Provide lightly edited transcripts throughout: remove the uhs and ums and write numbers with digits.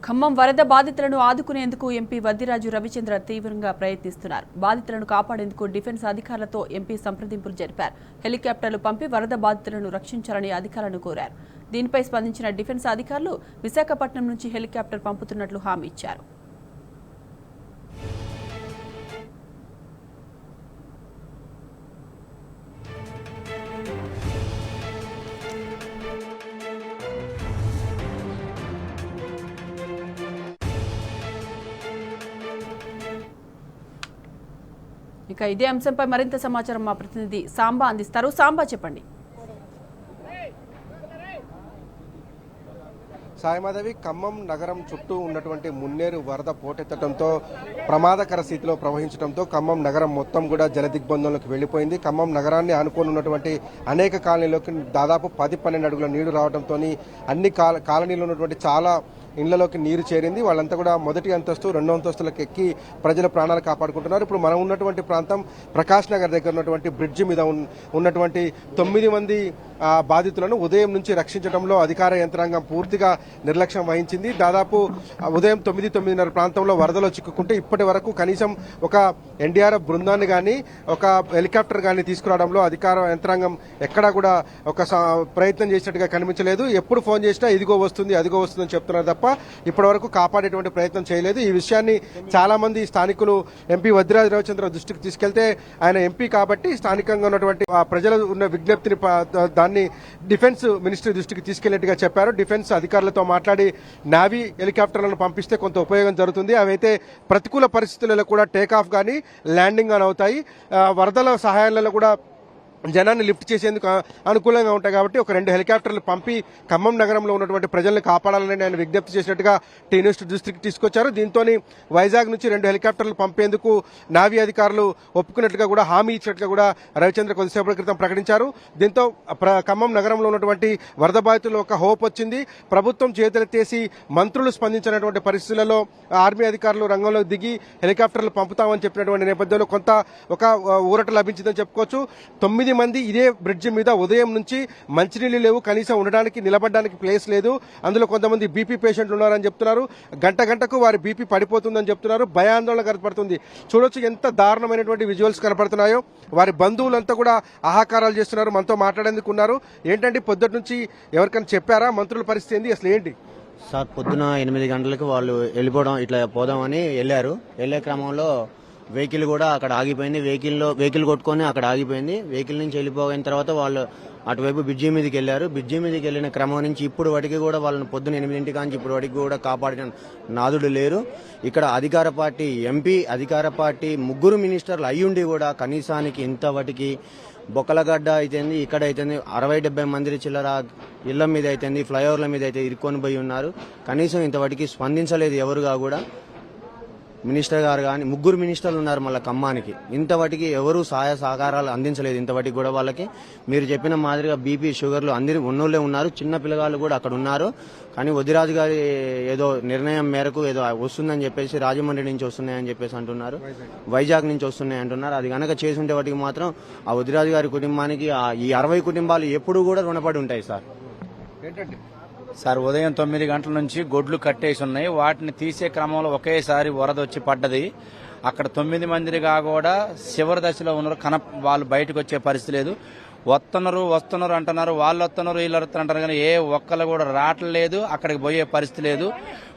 ఖమ్మం వరద బాధితులను ఆదుకునేందుకు ఎంపీ వద్దిరాజు రవిచంద్ర తీవ్రంగా ప్రయత్నిస్తున్నారు. బాధితులను కాపాడేందుకు డిఫెన్స్ అధికారులతో ఎంపీ సంప్రదింపులు జరిపారు. హెలికాప్టర్లు పంపి వరద బాధితులను రక్షించాలని అధికారులను కోరారు. దీనిపై స్పందించిన డిఫెన్స్ అధికారులు విశాఖపట్నం నుంచి హెలికాప్టర్ పంపుతున్నట్లు హామీ ఇచ్చారు. ఇక ఇదే అంశంపై మరింత సమాచారం మా ప్రతినిధి సాంబా అందిస్తారు. సాంబా, చెప్పండి. సాయిమాధవి, ఖమ్మం నగరం చుట్టూ ఉన్నటువంటి మున్నేరు వరద పోటెత్తడంతో ప్రమాదకర స్థితిలో ప్రవహించడంతో ఖమ్మం నగరం మొత్తం కూడా జలదిగ్బంధంలోకి వెళ్లిపోయింది. ఖమ్మం నగరాన్ని ఆనుకొని ఉన్నటువంటి అనేక కాలనీలోకి దాదాపు 10-12 అడుగుల నీరు రావడంతో అన్ని కాలనీలో ఉన్నటువంటి చాలా ఇళ్లలోకి నీరు చేరింది. వాళ్ళంతా కూడా మొదటి అంతస్తు, రెండో అంతస్తులకు ఎక్కి ప్రజల ప్రాణాలు కాపాడుకుంటున్నారు. ఇప్పుడు మనం ఉన్నటువంటి ప్రాంతం ప్రకాష్ నగర్ దగ్గర ఉన్నటువంటి బ్రిడ్జి మీద ఉన్నటువంటి 9 మంది బాధితులను ఉదయం నుంచి రక్షించడంలో అధికార యంత్రాంగం పూర్తిగా నిర్లక్ష్యం వహించింది. దాదాపు ఉదయం 9-9:30 ప్రాంతంలో వరదలో చిక్కుకుంటే ఇప్పటి వరకు కనీసం ఒక ఎన్డీఆర్ఎఫ్ బృందాన్ని కానీ ఒక హెలికాప్టర్ కానీ తీసుకురావడంలో అధికార యంత్రాంగం ఎక్కడా కూడా ఒక ప్రయత్నం చేసినట్టుగా కనిపించలేదు. ఎప్పుడు ఫోన్ చేసినా ఇదిగో వస్తుంది అదిగో వస్తుందని చెప్తున్నారు తప్ప ఇప్పటి వరకు కాపాడేటువంటి ప్రయత్నం చేయలేదు. ఈ విషయాన్ని చాలా మంది స్థానికులు ఎంపీ వద్దిరాజు రవిచంద్ర దృష్టికి తీసుకెళ్తే ఆయన ఎంపీ కాబట్టి స్థానికంగా ఉన్నటువంటి ప్రజలు ఉన్న విజ్ఞప్తిని దాన్ని డిఫెన్స్ మినిస్ట్రీ దృష్టికి తీసుకెళ్లేట్టుగా చెప్పారు. డిఫెన్స్ అధికారులతో మాట్లాడి నావీ హెలికాప్టర్లను పంపిస్తే కొంత ఉపయోగం జరుగుతుంది. అవైతే ప్రతికూల పరిస్థితులలో కూడా టేకాఫ్ కానీ ల్యాండింగ్ కానీ అవుతాయి. వరదల సహాయాలలో కూడా జనాన్ని లిఫ్ట్ చేసేందుకు అనుకూలంగా ఉంటాయి కాబట్టి ఒక 2 హెలికాప్టర్లు పంపి ఖమ్మం నగరంలో ఉన్నటువంటి ప్రజల్ని కాపాడాలని ఆయన విజ్ఞప్తి చేసినట్టుగా టీ న్యూస్ దృష్టికి తీసుకొచ్చారు. దీంతో వైజాగ్ నుంచి 2 హెలికాప్టర్లు పంపేందుకు నావీ అధికారులు ఒప్పుకున్నట్టుగా కూడా హామీ ఇచ్చినట్టుగా కూడా రవిచంద్ర కొద్దిసేపటి క్రితం ప్రకటించారు. దీంతో ఖమ్మం నగరంలో ఉన్నటువంటి వరద బాధితులు ఒక హోప్ వచ్చింది. ప్రభుత్వం చేతులెత్తేసి మంత్రులు స్పందించినటువంటి పరిస్థితులలో ఆర్మీ అధికారులు రంగంలోకి దిగి హెలికాప్టర్లు పంపుతామని చెప్పినటువంటి నేపథ్యంలో కొంత ఒక ఊరట లభించిందని చెప్పుకోవచ్చు. 9 మంది ఇదే బ్రిడ్జి మీద ఉదయం నుంచి మంచినీళ్లు లేవు, కనీసం ఉండడానికి నిలబడడానికి ప్లేస్ లేదు. అందులో కొంతమంది బీపీ పేషెంట్లు ఉన్నారని చెప్తున్నారు. గంటకు వారి బీపీ పడిపోతుందని చెప్తున్నారు. భయాందోళన కనపడుతుంది. చూడొచ్చు ఎంత దారుణమైనటువంటి విజువల్స్ కనపడుతున్నాయో. వారి బంధువులంతా కూడా ఆహాకారాలు చేస్తున్నారు. మనతో మాట్లాడేందుకు ఉన్నారు. ఏంటంటే పొద్దుటి నుంచి ఎవరికైనా చెప్పారా మంత్రుల పరిస్థితి ఏంది, అసలు ఏంటి? సార్, పొద్దున 8 గంటలకు వాళ్ళు వెళ్ళిపోవడం ఇట్లా పోదామని వెళ్లే క్రమంలో వెహికల్ కూడా అక్కడ ఆగిపోయింది. వెహికల్ కొట్టుకొని అక్కడ ఆగిపోయింది. వెహికల్ నుంచి వెళ్ళిపోయిన తర్వాత వాళ్ళు అటువైపు బ్రిడ్జి మీదకి వెళ్లారు. బ్రిడ్జి మీదకి వెళ్లిన క్రమం నుంచి ఇప్పుడు వాటికి కూడా వాళ్ళని పొద్దున 8 కాంచి ఇప్పుడు వాటికి కూడా కాపాడిన నాదుడు లేరు. ఇక్కడ అధికార పార్టీ ఎంపీ, అధికార పార్టీ 3 మినిస్టర్లు అయ్యుండి కూడా కనీసానికి ఇంత వాటికి బొక్కలగడ్డ అయితేంది, ఇక్కడ అయితేంది 60-70 మంది చిల్లర ఇళ్ల మీద అయితేంది, ఫ్లైఓవర్ల మీద అయితే ఇరుక్కొని పోయి ఉన్నారు. కనీసం ఇంతవాటికి స్పందించలేదు ఎవరుగా కూడా. మినిస్టర్ గారు కానీ 3 మినిస్టర్లు ఉన్నారు మళ్ళీ ఖమ్మానికి. ఇంతవాటికి ఎవరు సహాయ సహకారాలు అందించలేదు. ఇంతవాటికి కూడా వాళ్ళకి మీరు చెప్పిన మాదిరిగా బీపీ, షుగర్లు అందరూ ఉన్నోళ్లే ఉన్నారు. చిన్న పిల్లగాళ్ళు కూడా అక్కడ ఉన్నారు. కానీ వద్దిరాజు గారి ఏదో నిర్ణయం మేరకు ఏదో వస్తుందని చెప్పేసి రాజమండ్రి నుంచి వస్తున్నాయని చెప్పేసి అంటున్నారు, వైజాగ్ నుంచి వస్తున్నాయి అంటున్నారు. అది కనుక చేసుంటే వాటికి మాత్రం ఆ వద్దిరాజు గారి కుటుంబానికి ఈ 60 కుటుంబాలు ఎప్పుడు కూడా రుణపడి ఉంటాయి. సార్, ఉదయం 9 గంటల నుంచి గొడ్లు కట్టేసి ఉన్నాయి. వాటిని తీసే క్రమంలో ఒకేసారి వరద వచ్చి పడ్డది. అక్కడ 9 మందిగా కూడా చివరి దశలో ఉన్నారు. వాళ్ళు బయటకు వచ్చే పరిస్థితి లేదు. వస్తున్నారు అంటున్నారు, వాళ్ళు వస్తున్నారు వీళ్ళు వస్తున్నారు అంటారు, కానీ ఏ ఒక్కరు కూడా రావట్లేదు. అక్కడికి పోయే పరిస్థితి లేదు.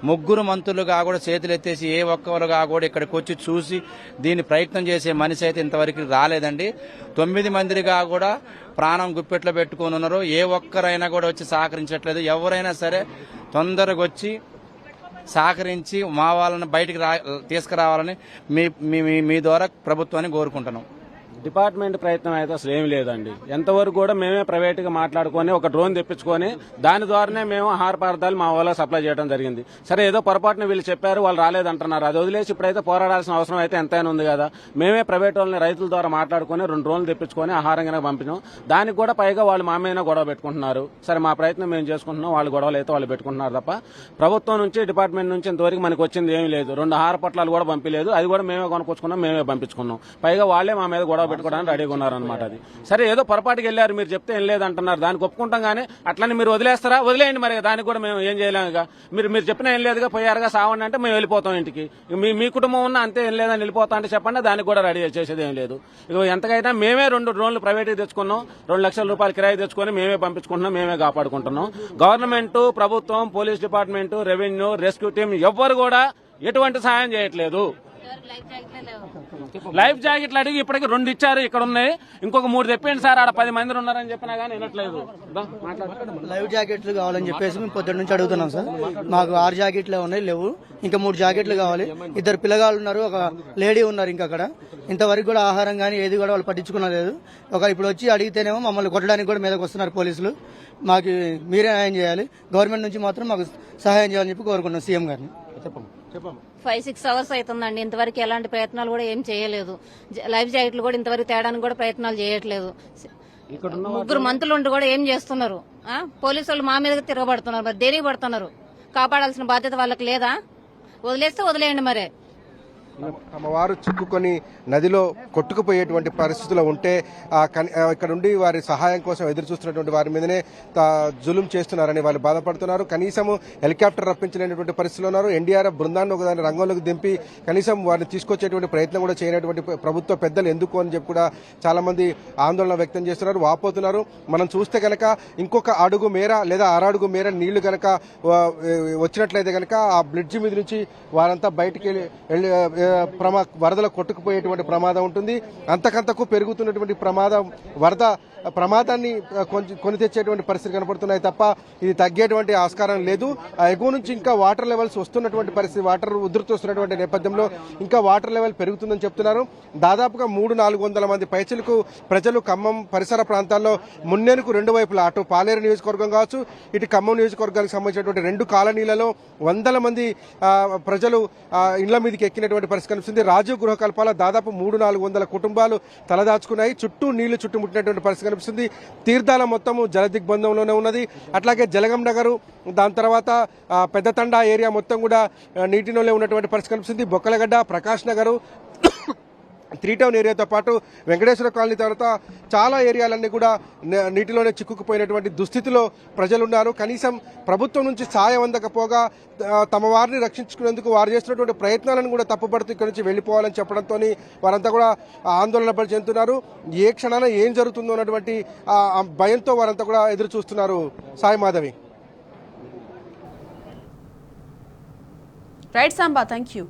3 మంత్రులుగా కూడా చేతులు ఎత్తేసి ఏ ఒక్కరుగా కూడా ఇక్కడికి వచ్చి చూసి దీన్ని ప్రయత్నం చేసే మనిషి అయితే ఇంతవరకు రాలేదండి. 9 మందిగా కూడా ప్రాణం గుప్పెట్లో పెట్టుకుని ఉన్నారు. ఏ ఒక్కరైనా కూడా వచ్చి సహకరించట్లేదు. ఎవరైనా సరే తొందరగా వచ్చి సహకరించి మా వాళ్ళని బయటికి తీసుకురావాలని మీ ద్వారా ప్రభుత్వాన్ని కోరుకుంటున్నాం. డిపార్ట్మెంట్ ప్రయత్నం అయితే అసలు ఏమి లేదండి. ఎంతవరకు కూడా మేమే ప్రైవేట్గా మాట్లాడుకొని ఒక డ్రోన్ తెప్పించుకొని దాని ద్వారానే మేము ఆహార పదార్థాలు మా వాళ్ళకి సప్లై చేయడం జరిగింది. సరే, ఏదో పొరపాటున వీళ్ళు చెప్పారు, వాళ్ళు రాలేదంటున్నారు. అది వదిలేసి ఇప్పుడైతే పోరాడాల్సిన అవసరం అయితే ఎంతైనా ఉంది కదా. మేమే ప్రైవేట్ వాళ్ళని రైతుల ద్వారా మాట్లాడుకొని 2 డ్రోన్లు తెప్పించుకొని ఆహారం కనుక పంపినాం. దానికి కూడా పైగా వాళ్ళు మా మీద గొడవ పెట్టుకుంటున్నారు. సరే, మా ప్రయత్నం మేము చేసుకుంటున్నాం, వాళ్ళు గొడవలు అయితే వాళ్ళు పెట్టుకుంటున్నారు తప్ప ప్రభుత్వం నుంచి, డిపార్ట్మెంట్ నుంచి ఇంతవరకు మనకు వచ్చింది ఏమీ లేదు. 2 ఆహార పొట్లాలు కూడా పంపించలేదు. అది కూడా మేమే కొనుక్కొచ్చుకున్నాం, మేమే పంపించుకున్నాం. పైగా వాళ్ళే మా మీద గొడవ పెట్టుకోవడానికి రెడీగా ఉన్నారనమాట. అది సరే ఏదో పొరపాటుకి వెళ్ళారు, మీరు చెప్తే ఏం లేదంటున్నారు, దానికి ఒప్పుకుంటాం. కానీ అట్లని మీరు వదిలేస్తారా? వదిలేయండి. మరి దానికి కూడా మేము ఏం చేయలేముగా. మీరు చెప్పిన ఏం లేదుగా, పోయారుగా, సావండి అంటే మేము వెళ్ళిపోతాం ఇంటికి. మీ కుటుంబం ఉన్న అంతే, ఏం లేదని వెళ్ళిపోతా అంటే చెప్పండి, దానికి కూడా రెడీ చేసేది ఏం లేదు. ఇక ఎంతకైనా మేమే 2 డ్రోన్లు ప్రైవేట్గా తెచ్చుకున్నాం, 2 లక్షల రూపాయలు కిరాయి తెచ్చుకొని మేమే పంపించుకుంటున్నాం, మేమే కాపాడుకుంటున్నాం. గవర్నమెంట్, ప్రభుత్వం, police department, revenue, rescue team ఎవ్వరు కూడా ఎటువంటి సహాయం చేయట్లేదు. లైఫ్ జాకెట్లు అడిగి ఇప్పటికి 2 ఇచ్చారు, ఇక్కడ ఉన్నాయి, ఇంకొక 3 తెప్పండి సార్, ఆడ 10 మంది ఉన్నారని చెప్పినా గానీ వినట్లేదు. లైవ్ జాకెట్లు కావాలని చెప్పేసి మేము పొద్దున్న నుంచి అడుగుతున్నాం సార్. మాకు 6 జాకెట్లు ఉన్నాయి, లేవు, ఇంకా 3 జాకెట్లు కావాలి. 2 పిల్లగాళ్ళు ఉన్నారు, ఒక లేడీ ఉన్నారు. ఇంకా అక్కడ ఇంతవరకు కూడా ఆహారం కానీ ఏది కూడా వాళ్ళు పట్టించుకునలేదు. ఇప్పుడు వచ్చి అడిగితేనేమో మమ్మల్ని కొట్టడానికి కూడా మీదకి వస్తున్నారు పోలీసులు. మాకు మీరే న్యాయం చేయాలి, గవర్నమెంట్ నుంచి మాత్రం మాకు సహాయం చేయాలని చెప్పి కోరుకున్నాం సీఎం గారిని. 5-6 అవర్స్ అవుతుందండి, ఇంతవరకు ఎలాంటి ప్రయత్నాలు కూడా ఏం చేయలేదు. లైఫ్ జాకెట్లు కూడా ఇంతవరకు తేడానికి కూడా ప్రయత్నాలు చేయట్లేదు. 3 మంత్రులు ఉండి కూడా ఏం చేస్తున్నారు? పోలీసు వాళ్ళు మా మీద తిరగబడుతున్నారు. మరి దేనికి పడుతున్నారు? కాపాడాల్సిన బాధ్యత వాళ్ళకి లేదా? వదిలేస్తే వదిలేయండి. మరే తమ వారు చిక్కుకొని నదిలో కొట్టుకుపోయేటువంటి పరిస్థితుల్లో ఉంటే ఇక్కడ నుండి వారి సహాయం కోసం ఎదురు చూస్తున్నటువంటి వారి మీదనే జులుం చేస్తున్నారని వాళ్ళు బాధపడుతున్నారు. కనీసం హెలికాప్టర్ రప్పించలేనటువంటి పరిస్థితుల్లో ఉన్నారు. ఎన్డీఆర్ఎఫ్ బృందాన్ని ఒకదాన్ని రంగంలోకి దింపి కనీసం వారిని తీసుకొచ్చేటువంటి ప్రయత్నం కూడా చేయనటువంటి ప్రభుత్వ పెద్దలు ఎందుకు అని చెప్పి కూడా చాలా మంది ఆందోళన వ్యక్తం చేస్తున్నారు, వాపోతున్నారు. మనం చూస్తే కనుక ఇంకొక అడుగు మేర లేదా అరడుగు మేర నీళ్లు కనుక వచ్చినట్లయితే కనుక ఆ బ్రిడ్జి మీద నుంచి వారంతా బయటికి వెళ్ళి వరదలో కొట్టుకుపోయేటువంటి ప్రమాదం ఉంటుంది. అంతకంతకు పెరుగుతున్నటువంటి వరద ప్రమాదాన్ని కొని తెచ్చేటువంటి పరిస్థితి కనపడుతున్నాయి తప్ప ఇది తగ్గేటువంటి ఆస్కారం లేదు. ఎగువ నుంచి ఇంకా వాటర్ లెవెల్స్ వస్తున్నటువంటి పరిస్థితి, వాటర్ ఉధృతి వస్తున్నటువంటి నేపథ్యంలో ఇంకా వాటర్ లెవెల్ పెరుగుతుందని చెప్తున్నారు. దాదాపుగా 300-400 మంది పైచిలకు ప్రజలు ఖమ్మం పరిసర ప్రాంతాల్లో మున్నేరుకు 2 వైపులా, అటు పాలేరు నియోజకవర్గం కావచ్చు, ఇటు ఖమ్మం నియోజకవర్గానికి సంబంధించినటువంటి 2 కాలనీలలో 100 మంది ప్రజలు ఇండ్ల మీదకి ఎక్కినటువంటి పరిస్థితి కనిపిస్తుంది. రాజీవ్ గృహకల్పాల దాదాపు 300-400 కుటుంబాలు తలదాచుకున్నాయి. చుట్టూ నీళ్లు చుట్టుముట్టినటువంటి పరిస్థితి కనిపిస్తుంది. తీర్థాల మొత్తము జల దిగ్బంధంలోనే ఉన్నది. అట్లాగే జలగం నగరు, దాని తర్వాత పెద్ద తండా ఏరియా మొత్తం కూడా నీటిలోనే ఉన్నటువంటి పరిస్థితి కనిపిస్తుంది. బొక్కలగడ్డ, ప్రకాష్ నగరు, 3 టౌన్ ఏరియాతో పాటు వెంకటేశ్వర కాలనీ తర్వాత చాలా ఏరియాలన్నీ కూడా నీటిలోనే చిక్కుకుపోయినటువంటి దుస్థితిలో ప్రజలున్నారు. కనీసం ప్రభుత్వం నుంచి సాయం అందకపోగా తమ వారిని రక్షించుకునేందుకు వారు చేస్తున్నటువంటి ప్రయత్నాలను కూడా తప్పుపడుతూ ఇక్కడి నుంచి వెళ్లిపోవాలని చెప్పడంతో వారంతా కూడా ఆందోళన చెందుతున్నారు. ఏ క్షణాన ఏం జరుగుతుందో అన్నటువంటి భయంతో వారంతా కూడా ఎదురు చూస్తున్నారు. Sai Madhavi. Right Samba, thank you.